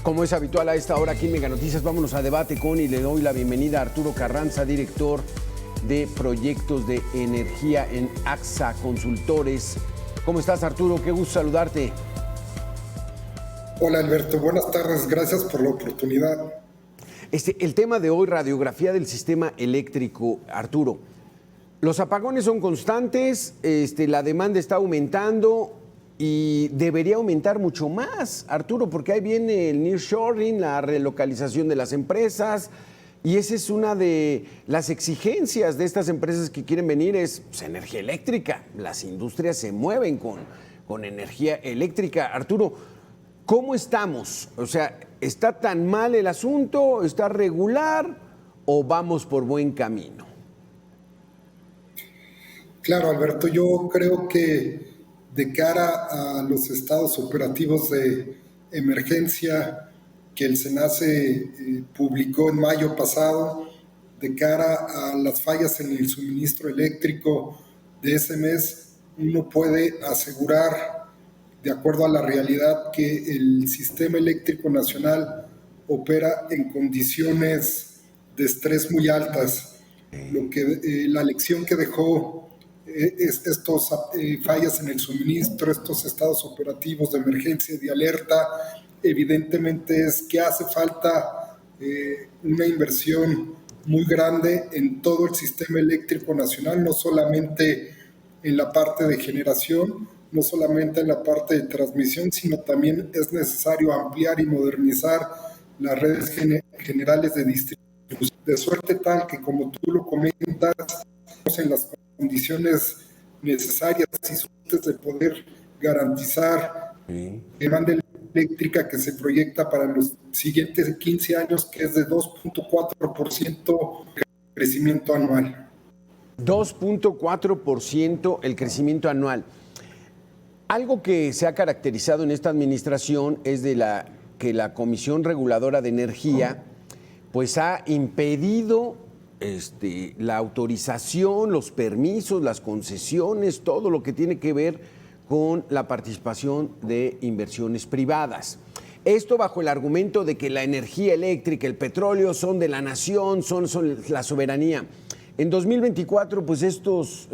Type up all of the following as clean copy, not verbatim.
Como es habitual a esta hora aquí en Mega Noticias, vámonos a debate con y le doy la bienvenida a Arturo Carranza, director de proyectos de energía en AXA Consultores. ¿Cómo estás, Arturo? Qué gusto saludarte. Hola, Alberto. Buenas tardes. Gracias por la oportunidad. El tema de hoy, radiografía del sistema eléctrico. Arturo, los apagones son constantes, la demanda está aumentando y debería aumentar mucho más, Arturo, porque ahí viene el nearshoring, la relocalización de las empresas, y esa es una de las exigencias de estas empresas que quieren venir, es energía eléctrica. Las industrias se mueven con energía eléctrica. Arturo, ¿cómo estamos? O sea, ¿está tan mal el asunto? ¿Está regular o vamos por buen camino? Claro, Alberto, yo creo que de cara a los estados operativos de emergencia que el SENACE publicó en mayo pasado, de cara a las fallas en el suministro eléctrico de ese mes, uno puede asegurar, de acuerdo a la realidad, que el sistema eléctrico nacional opera en condiciones de estrés muy altas. La lección que dejó estos fallas en el suministro, estos estados operativos de emergencia y de alerta, evidentemente es que hace falta una inversión muy grande en todo el sistema eléctrico nacional, no solamente en la parte de generación, no solamente en la parte de transmisión, sino también es necesario ampliar y modernizar las redes generales de distribución, de suerte tal que, como tú lo comentas, en las condiciones necesarias y suficientes de poder garantizar demanda eléctrica que se proyecta para los siguientes 15 años, que es de 2.4% crecimiento anual. 2.4% el crecimiento anual. Algo que se ha caracterizado en esta administración es que la Comisión Reguladora de Energía pues ha impedido la autorización, los permisos, las concesiones, todo lo que tiene que ver con la participación de inversiones privadas. Esto bajo el argumento de que la energía eléctrica, el petróleo son de la nación, son la soberanía. En 2024, pues estos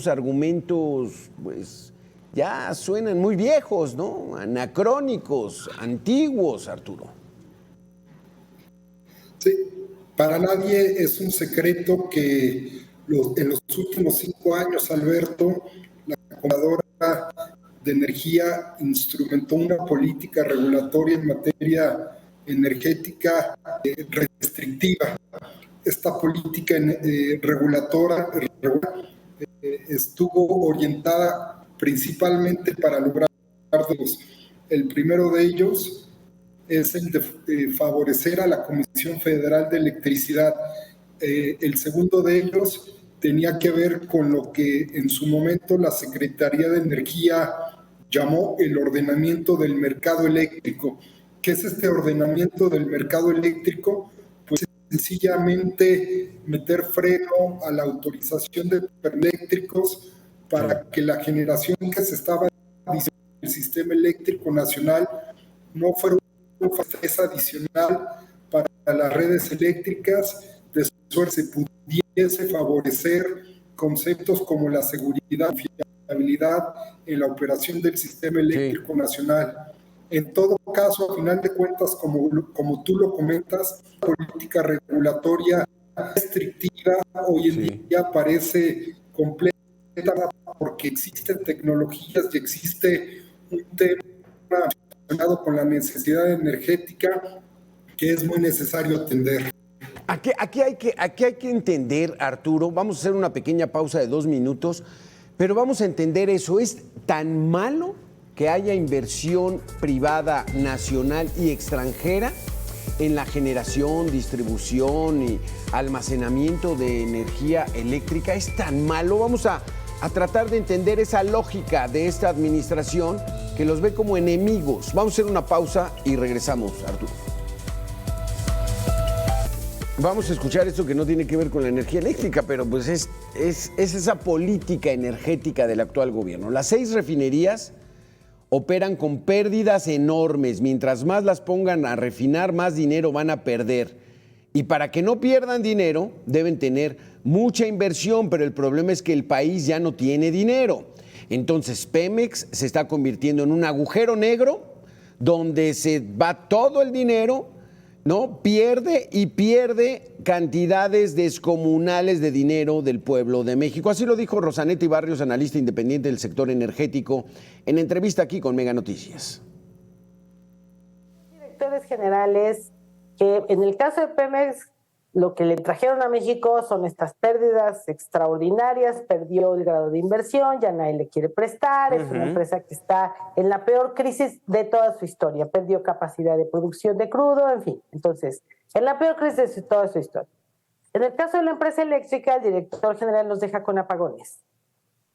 argumentos pues ya suenan muy viejos, ¿no? Anacrónicos, antiguos, Arturo. Sí. Para nadie es un secreto que en los últimos 5 años, Alberto, la Reguladora de Energía instrumentó una política regulatoria en materia energética restrictiva. Esta política regulatoria estuvo orientada principalmente para lograr dos. El primero de ellos es el de favorecer a la Comisión Federal de Electricidad. El segundo de ellos tenía que ver con lo que en su momento la Secretaría de Energía llamó el ordenamiento del mercado eléctrico. ¿Qué es este ordenamiento del mercado eléctrico? Pues sencillamente meter freno a la autorización de eléctricos para que la generación que se estaba diciendo en el sistema eléctrico nacional no fuera es adicional para las redes eléctricas, de suerte se pudiese favorecer conceptos como la seguridad y fiabilidad en la operación del sistema eléctrico nacional. En todo caso, a final de cuentas, como tú lo comentas, la política regulatoria restrictiva hoy en día parece completa porque existen tecnologías y existe un tema con la necesidad energética que es muy necesario atender. Aquí hay que entender, Arturo, vamos a hacer una pequeña pausa de 2 minutos, pero vamos a entender eso. ¿Es tan malo que haya inversión privada nacional y extranjera en la generación, distribución y almacenamiento de energía eléctrica? ¿Es tan malo? Vamos a tratar de entender esa lógica de esta administración que los ve como enemigos. Vamos a hacer una pausa y regresamos, Arturo. Vamos a escuchar esto que no tiene que ver con la energía eléctrica, pero pues es esa política energética del actual gobierno. Las 6 refinerías operan con pérdidas enormes. Mientras más las pongan a refinar, más dinero van a perder. Y para que no pierdan dinero, deben tener mucha inversión, pero el problema es que el país ya no tiene dinero. Entonces Pemex se está convirtiendo en un agujero negro donde se va todo el dinero, ¿no? Pierde cantidades descomunales de dinero del pueblo de México. Así lo dijo Rosanetti Barrios, analista independiente del sector energético, en entrevista aquí con Mega Noticias. Directores generales que en el caso de Pemex lo que le trajeron a México son estas pérdidas extraordinarias, perdió el grado de inversión, ya nadie le quiere prestar, es una empresa que está en la peor crisis de toda su historia, perdió capacidad de producción de crudo, en fin, entonces, en la peor crisis de toda su historia. En el caso de la empresa eléctrica, el director general los deja con apagones.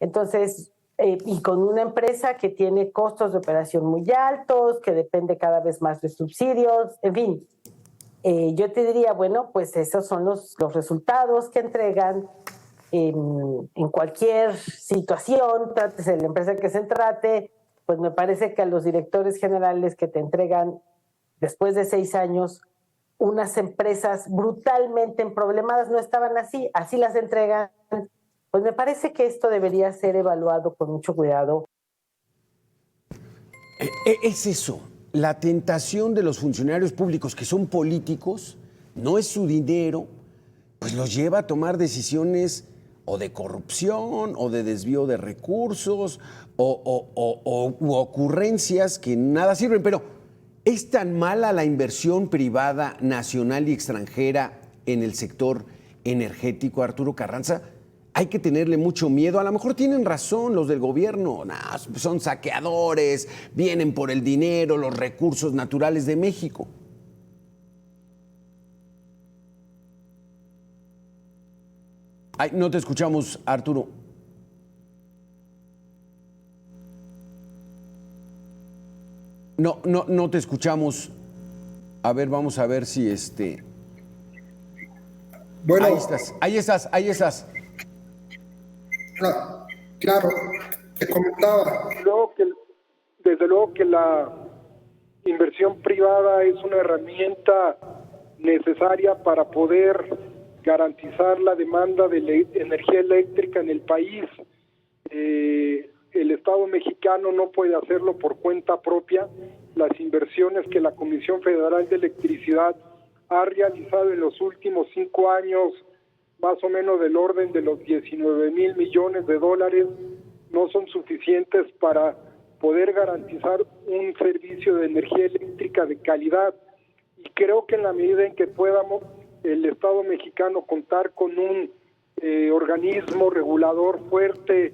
Entonces, y con una empresa que tiene costos de operación muy altos, que depende cada vez más de subsidios, en fin. Yo te diría, bueno, pues esos son los resultados que entregan en cualquier situación, trates de la empresa que se trate, pues me parece que a los directores generales que te entregan después de 6 años, unas empresas brutalmente emproblemadas no estaban así las entregan, pues me parece que esto debería ser evaluado con mucho cuidado. Es eso. La tentación de los funcionarios públicos que son políticos, no es su dinero, pues los lleva a tomar decisiones o de corrupción o de desvío de recursos u ocurrencias que nada sirven. Pero ¿es tan mala la inversión privada nacional y extranjera en el sector energético, Arturo Carranza? Hay que tenerle mucho miedo. A lo mejor tienen razón los del gobierno. Son saqueadores, vienen por el dinero, los recursos naturales de México. Ay, no te escuchamos, Arturo. No te escuchamos. A ver, vamos a ver si Bueno, Ahí estás. Claro, te comentaba. Desde luego que la inversión privada es una herramienta necesaria para poder garantizar la demanda de energía eléctrica en el país. El Estado mexicano no puede hacerlo por cuenta propia. Las inversiones que la Comisión Federal de Electricidad ha realizado en los últimos 5 años, más o menos del orden de los 19,000 millones de dólares, no son suficientes para poder garantizar un servicio de energía eléctrica de calidad. Y creo que en la medida en que podamos el Estado mexicano contar con un organismo regulador fuerte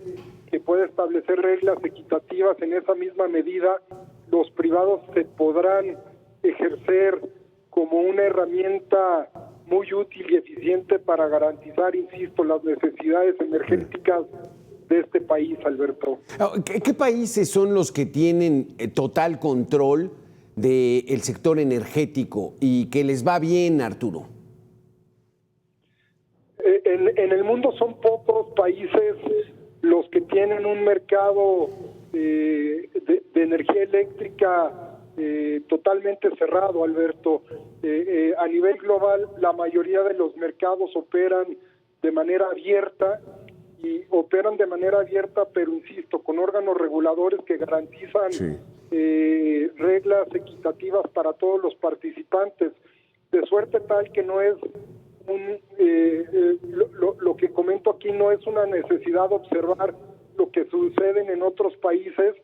que pueda establecer reglas equitativas, en esa misma medida los privados se podrán ejercer como una herramienta muy útil y eficiente para garantizar, insisto, las necesidades energéticas de este país, Alberto. ¿Qué países son los que tienen total control del sector energético y que les va bien, Arturo? En el mundo son pocos países los que tienen un mercado de energía eléctrica totalmente cerrado, Alberto. A nivel global, la mayoría de los mercados operan de manera abierta, pero insisto, con órganos reguladores que garantizan reglas equitativas para todos los participantes, de suerte tal que no es lo que comento aquí no es una necesidad observar lo que sucede en otros países.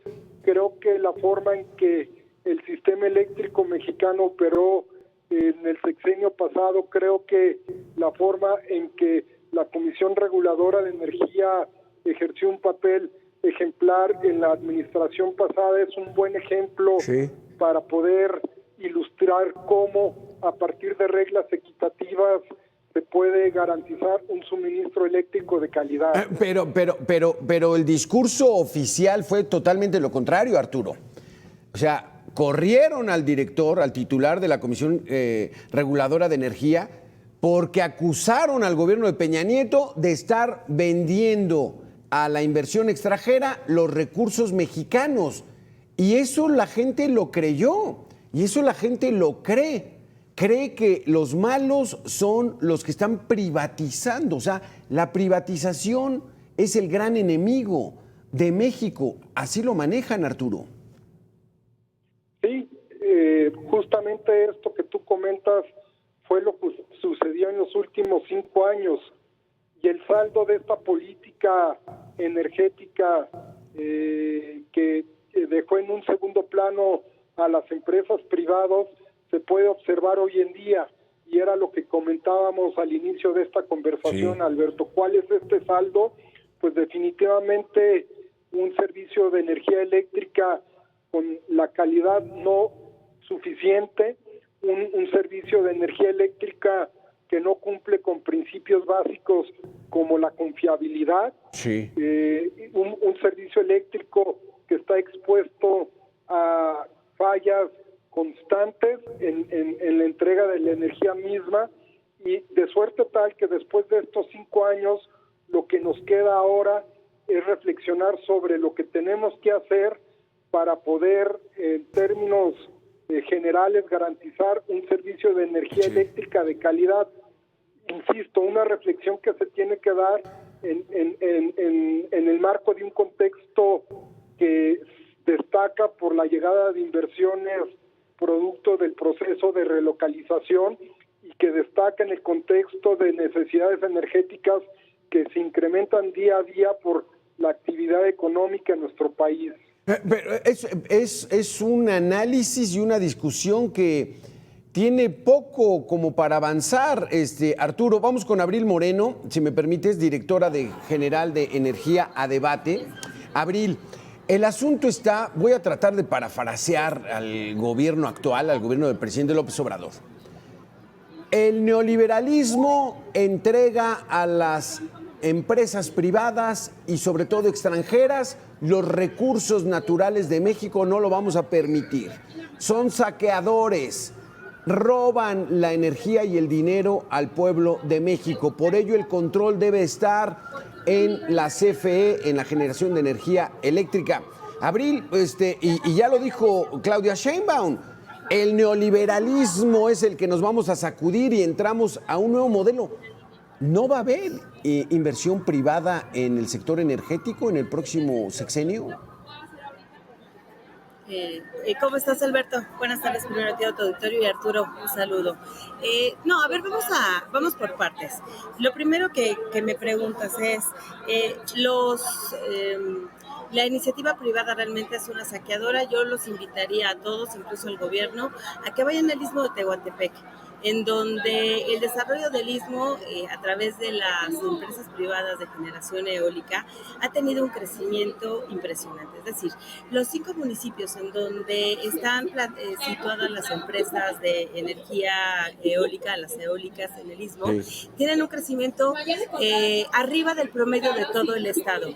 Creo que la forma en que el sistema eléctrico mexicano operó en el sexenio pasado, creo que la forma en que la Comisión Reguladora de Energía ejerció un papel ejemplar en la administración pasada es un buen ejemplo para poder ilustrar cómo a partir de reglas equitativas se puede garantizar un suministro eléctrico de calidad. Pero el discurso oficial fue totalmente lo contrario, Arturo. O sea, corrieron al director, al titular de la Comisión Reguladora de Energía, porque acusaron al gobierno de Peña Nieto de estar vendiendo a la inversión extranjera los recursos mexicanos. Y eso la gente lo creyó, y eso la gente lo cree. Cree que los malos son los que están privatizando. O sea, la privatización es el gran enemigo de México. Así lo manejan, Arturo. Sí, justamente esto que tú comentas fue lo que sucedió en los últimos 5 años. Y el saldo de esta política energética que dejó en un segundo plano a las empresas privadas se puede observar hoy en día, y era lo que comentábamos al inicio de esta conversación, sí. Alberto, ¿cuál es este saldo? Pues definitivamente un servicio de energía eléctrica con la calidad no suficiente, un servicio de energía eléctrica que no cumple con principios básicos como la confiabilidad, sí. Un servicio eléctrico que está expuesto a fallas constantes en la entrega de la energía misma, y de suerte tal que después de estos 5 años lo que nos queda ahora es reflexionar sobre lo que tenemos que hacer para poder, en términos generales, garantizar un servicio de energía sí. eléctrica de calidad. Insisto, una reflexión que se tiene que dar en el marco de un contexto que destaca por la llegada de inversiones producto del proceso de relocalización, y que destaca en el contexto de necesidades energéticas que se incrementan día a día por la actividad económica en nuestro país. Pero es un análisis y una discusión que tiene poco como para avanzar. Arturo, vamos con Abril Moreno, si me permites, directora general de Energía a Debate. Abril, el asunto está, voy a tratar de parafrasear al gobierno actual, al gobierno del presidente López Obrador. El neoliberalismo entrega a las empresas privadas y sobre todo extranjeras los recursos naturales de México. No lo vamos a permitir. Son saqueadores, roban la energía y el dinero al pueblo de México. Por ello el control debe estar en la CFE, en la generación de energía eléctrica. Abril, y ya lo dijo Claudia Sheinbaum, el neoliberalismo es el que nos vamos a sacudir y entramos a un nuevo modelo. ¿No va a haber inversión privada en el sector energético en el próximo sexenio? ¿Cómo estás, Alberto? Buenas tardes, primero a ti, a tu auditorio, y Arturo, un saludo. No, a ver, vamos por partes. Lo primero que me preguntas es, la iniciativa privada realmente es una saqueadora. Yo los invitaría a todos, incluso al gobierno, a que vayan al Istmo de Tehuantepec, en donde el desarrollo del Istmo a través de las empresas privadas de generación eólica ha tenido un crecimiento impresionante. Es decir, los 5 municipios en donde están situadas las empresas de energía eólica, las eólicas en el Istmo, sí, tienen un crecimiento arriba del promedio de todo el estado.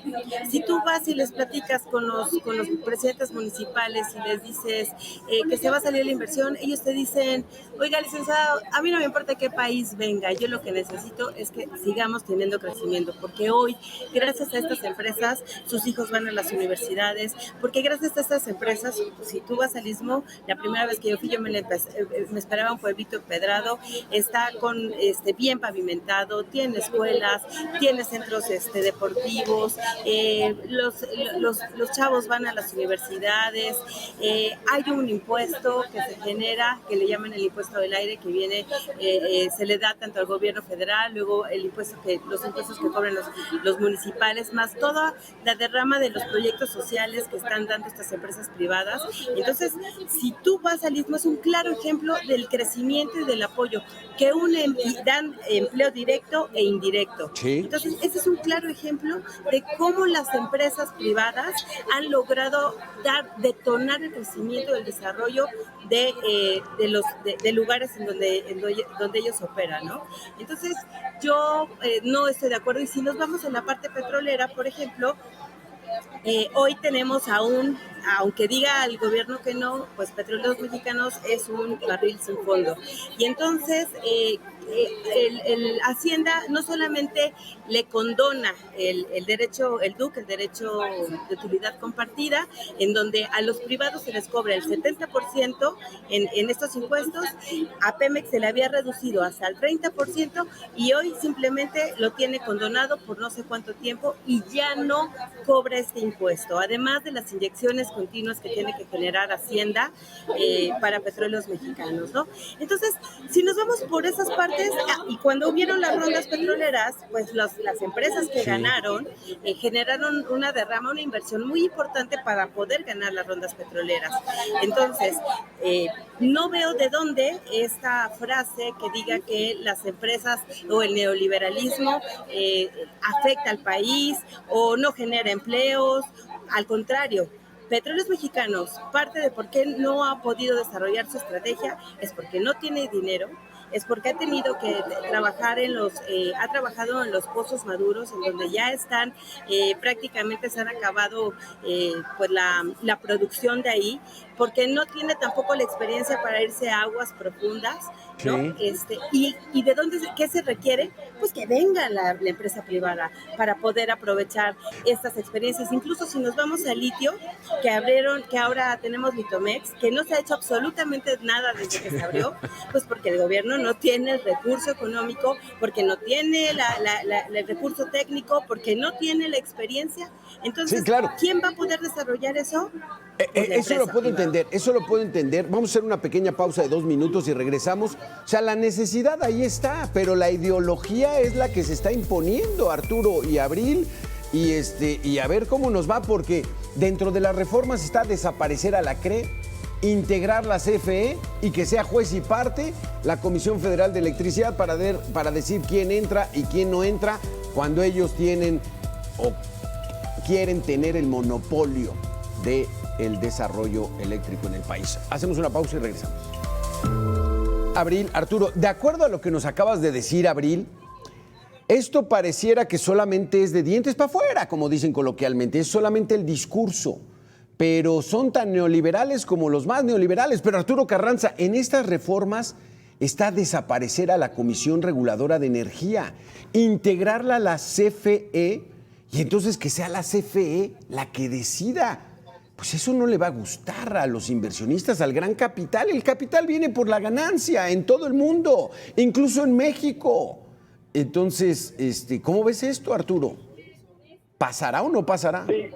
Si tú vas y les platicas con los presidentes municipales y les dices que se va a salir la inversión, ellos te dicen, oiga, licenciado, a mí no me importa qué país venga, yo lo que necesito es que sigamos teniendo crecimiento, porque hoy, gracias a estas empresas, sus hijos van a las universidades, porque gracias a estas empresas, si tú vas al Istmo, la primera vez que yo fui, yo me esperaba un pueblito empedrado, está bien pavimentado, tiene escuelas, tiene centros deportivos, los chavos van a las universidades, hay un impuesto que se genera, que le llaman el impuesto del aire, que viene, se le da tanto al gobierno federal, luego los impuestos que cobran los municipales, más toda la derrama de los proyectos sociales que están dando estas empresas privadas. Entonces, si tú vas al Istmo, es un claro ejemplo del crecimiento y del apoyo, que dan empleo directo e indirecto. Sí. Entonces, ese es un claro ejemplo de cómo las empresas privadas han logrado detonar el crecimiento del desarrollo de lugares en donde ellos operan, ¿no? Entonces, yo no estoy de acuerdo. Y si nos vamos en la parte petrolera, por ejemplo, hoy tenemos a un aunque diga al gobierno que no, pues Petróleos Mexicanos es un barril sin fondo. Y entonces el Hacienda no solamente le condona el derecho, el DUC, el derecho de utilidad compartida, en donde a los privados se les cobra el 70% en estos impuestos, a Pemex se le había reducido hasta el 30% y hoy simplemente lo tiene condonado por no sé cuánto tiempo y ya no cobra este impuesto, además de las inyecciones continuas que tiene que generar Hacienda para Petróleos Mexicanos, ¿no? Entonces, si nos vamos por esas partes, y cuando hubieron las rondas petroleras, pues las empresas que ganaron generaron una derrama, una inversión muy importante para poder ganar las rondas petroleras. Entonces, no veo de dónde esta frase que diga que las empresas o el neoliberalismo afecta al país o no genera empleos. Al contrario, Petróleos Mexicanos, parte de por qué no ha podido desarrollar su estrategia es porque no tiene dinero, es porque ha tenido que trabajar ha trabajado en los pozos maduros, en donde ya están, prácticamente se han acabado pues la producción de ahí, porque no tiene tampoco la experiencia para irse a aguas profundas, ¿no? Sí. ¿Y de dónde, qué se requiere? Pues que venga la empresa privada para poder aprovechar estas experiencias. Incluso si nos vamos al litio, que ahora tenemos Litomex, que no se ha hecho absolutamente nada desde que se abrió, pues porque el gobierno no tiene el recurso económico, porque no tiene el recurso técnico, porque no tiene la experiencia. Entonces, sí, claro. ¿Quién va a poder desarrollar eso? Eso lo puedo entender, eso lo puedo entender. Vamos a hacer una pequeña pausa de 2 minutos y regresamos. O sea, la necesidad ahí está, pero la ideología es la que se está imponiendo, Arturo y Abril. Y a ver cómo nos va, porque dentro de las reformas está desaparecer a la CRE, integrar la CFE y que sea juez y parte la Comisión Federal de Electricidad para decir quién entra y quién no entra cuando ellos tienen o quieren tener el monopolio del desarrollo eléctrico en el país. Hacemos una pausa y regresamos. Abril, Arturo, de acuerdo a lo que nos acabas de decir, Abril, esto pareciera que solamente es de dientes para afuera, como dicen coloquialmente, es solamente el discurso, pero son tan neoliberales como los más neoliberales. Pero Arturo Carranza, en estas reformas está desaparecer a la Comisión Reguladora de Energía, integrarla a la CFE y entonces que sea la CFE la que decida. Pues eso no le va a gustar a los inversionistas, al gran capital. El capital viene por la ganancia en todo el mundo, incluso en México. Entonces, ¿cómo ves esto, Arturo? ¿Pasará o no pasará? Sí.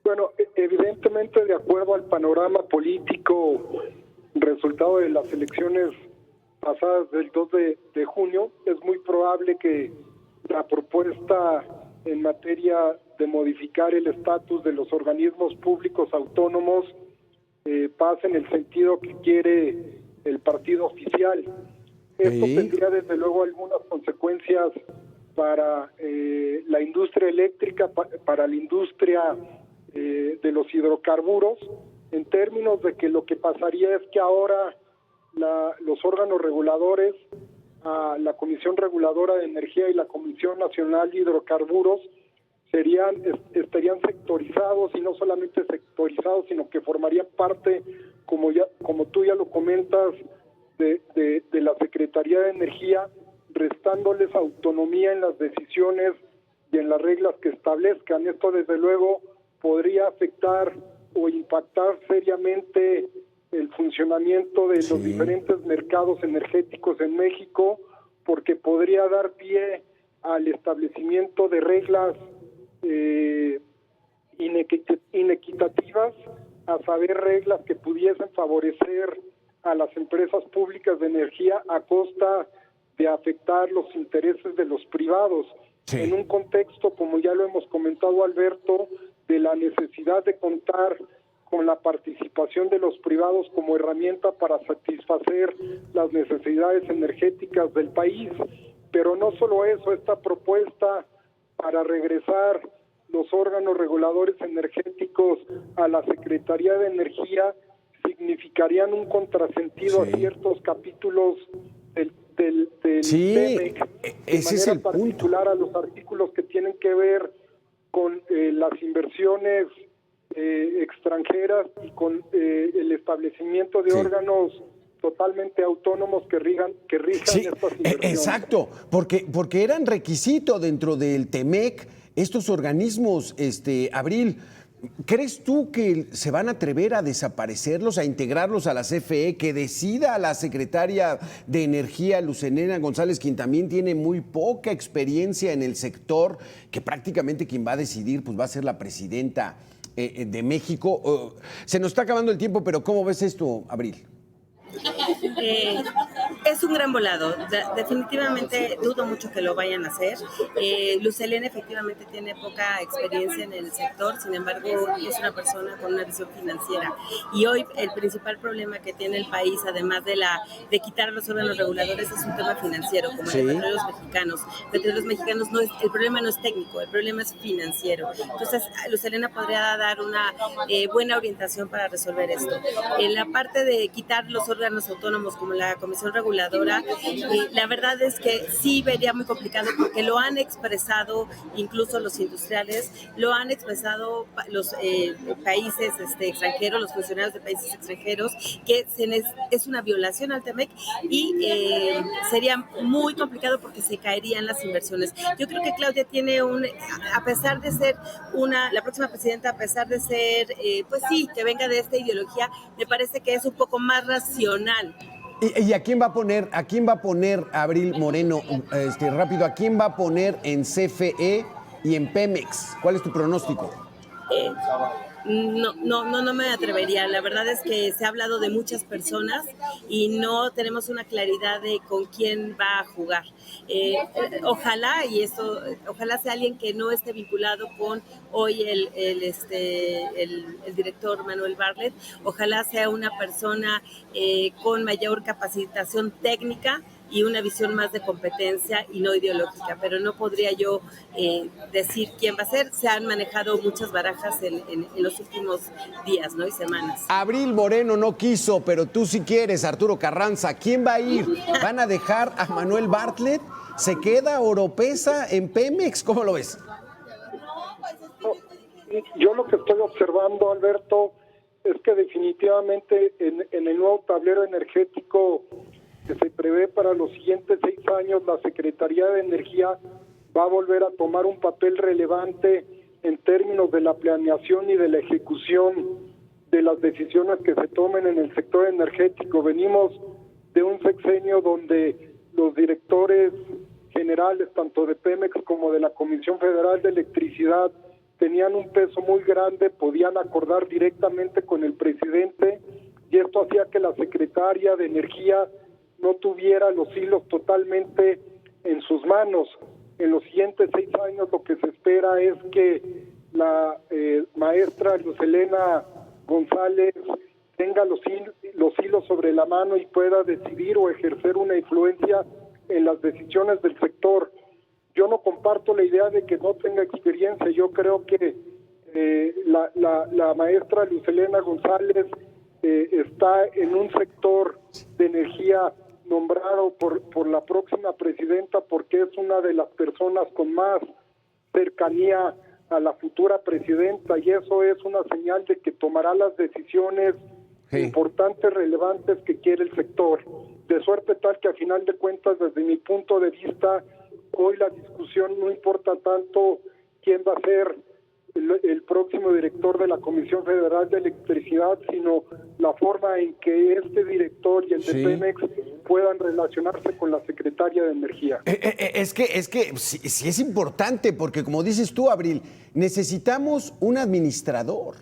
Bueno, evidentemente, de acuerdo al panorama político, resultado de las elecciones pasadas del 2 de junio, es muy probable que la propuesta en materia de modificar el estatus de los organismos públicos autónomos pase en el sentido que quiere el partido oficial. Esto tendría desde luego algunas consecuencias para la industria eléctrica, para la industria de los hidrocarburos, en términos de que lo que pasaría es que ahora los órganos reguladores, la Comisión Reguladora de Energía y la Comisión Nacional de Hidrocarburos, estarían sectorizados, y no solamente sectorizados, sino que formarían parte, como tú ya lo comentas, de la Secretaría de Energía, restándoles autonomía en las decisiones y en las reglas que establezcan. Esto desde luego podría afectar o impactar seriamente el funcionamiento de los diferentes mercados energéticos en México, porque podría dar pie al establecimiento de reglas inequitativas, a saber, reglas que pudiesen favorecer a las empresas públicas de energía a costa de afectar los intereses de los privados, en un contexto, como ya lo hemos comentado, Alberto, de la necesidad de contar con la participación de los privados como herramienta para satisfacer las necesidades energéticas del país. Pero no solo eso, esta propuesta para regresar los órganos reguladores energéticos a la Secretaría de Energía significarían un contrasentido a ciertos capítulos del TEMEC, ese es el particular punto. A los artículos que tienen que ver con las inversiones extranjeras y con el establecimiento de órganos totalmente autónomos que rijan estas inversiones. Exacto, porque eran requisito dentro del TEMEC estos organismos, Abril. ¿Crees tú que se van a atrever a desaparecerlos, a integrarlos a la CFE, que decida la secretaria de Energía, Luz Helena González, quien también tiene muy poca experiencia en el sector, que prácticamente quien va a decidir pues va a ser la presidenta de México? Se nos está acabando el tiempo, pero ¿cómo ves esto, Abril? Es un gran volado. Definitivamente dudo mucho que lo vayan a hacer. Luz Helena efectivamente tiene poca experiencia en el sector, sin embargo es una persona con una visión financiera. Y hoy el principal problema que tiene el país, además de quitar a los órganos reguladores, es un tema financiero, como el de Petróleos Mexicanos. Petróleos Mexicanos el problema no es técnico, el problema es financiero. Entonces Luz Helena podría dar una buena orientación para resolver esto. En la parte de quitar los órganos autónomos como la Comisión Reguladora, la verdad es que sí vería muy complicado, porque lo han expresado incluso los industriales, lo han expresado los países extranjeros, los funcionarios de países extranjeros, que es una violación al TEMEC y sería muy complicado porque se caerían las inversiones. Yo creo que Claudia tiene a pesar de ser la próxima presidenta, a pesar de ser, pues sí, que venga de esta ideología, me parece que es un poco más racional. ¿Y a quién va a poner Abril Moreno? Rápido, ¿a quién va a poner en CFE y en Pemex? ¿Cuál es tu pronóstico? No me atrevería. La verdad es que se ha hablado de muchas personas y no tenemos una claridad de con quién va a jugar. Ojalá sea alguien que no esté vinculado con hoy el director Manuel Bartlett. Ojalá sea una persona con mayor capacitación técnica y una visión más de competencia y no ideológica, pero no podría yo decir quién va a ser. Se han manejado muchas barajas en los últimos días, ¿no? Y semanas. Abril Moreno no quiso, pero tú sí quieres, Arturo Carranza. ¿Quién va a ir? ¿Van a dejar a Manuel Bartlett? ¿Se queda Oropesa en Pemex? ¿Cómo lo ves? Yo lo que estoy observando, Alberto, es que definitivamente en el nuevo tablero energético que se prevé para los siguientes 6 años, la Secretaría de Energía va a volver a tomar un papel relevante en términos de la planeación y de la ejecución de las decisiones que se tomen en el sector energético. Venimos de un sexenio donde los directores generales, tanto de Pemex como de la Comisión Federal de Electricidad, tenían un peso muy grande, podían acordar directamente con el presidente, y esto hacía que la Secretaría de Energía no tuviera los hilos totalmente en sus manos. En los siguientes 6 años lo que se espera es que la maestra Luz Helena González tenga los hilos sobre la mano y pueda decidir o ejercer una influencia en las decisiones del sector. Yo no comparto la idea de que no tenga experiencia. Yo creo que la maestra Luz Helena González está en un sector de energía nombrado por la próxima presidenta, porque es una de las personas con más cercanía a la futura presidenta, y eso es una señal de que tomará las decisiones importantes, relevantes que quiere el sector, de suerte tal que a final de cuentas, desde mi punto de vista, hoy la discusión no importa tanto quién va a ser el próximo director de la Comisión Federal de Electricidad, sino la forma en que este director y el de Pemex puedan relacionarse con la Secretaria de Energía. Es que sí es importante, porque como dices tú, Abril, necesitamos un administrador,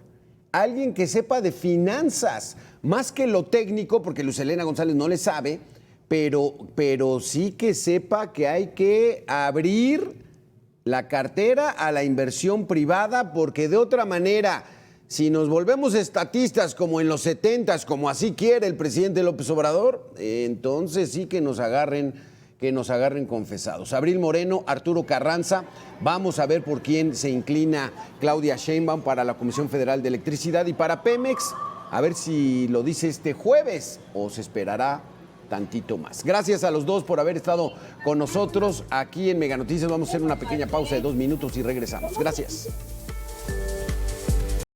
alguien que sepa de finanzas, más que lo técnico, porque Luz Helena González no le sabe, pero sí que sepa que hay que abrir la cartera a la inversión privada, porque de otra manera, si nos volvemos estatistas como en los 70s, como así quiere el presidente López Obrador, entonces sí que nos agarren confesados. Abril Moreno, Arturo Carranza, vamos a ver por quién se inclina Claudia Sheinbaum para la Comisión Federal de Electricidad y para Pemex, a ver si lo dice este jueves o se esperará tantito más. Gracias a los dos por haber estado con nosotros aquí en Mega Noticias. Vamos a hacer una pequeña pausa de 2 minutos y regresamos. Gracias.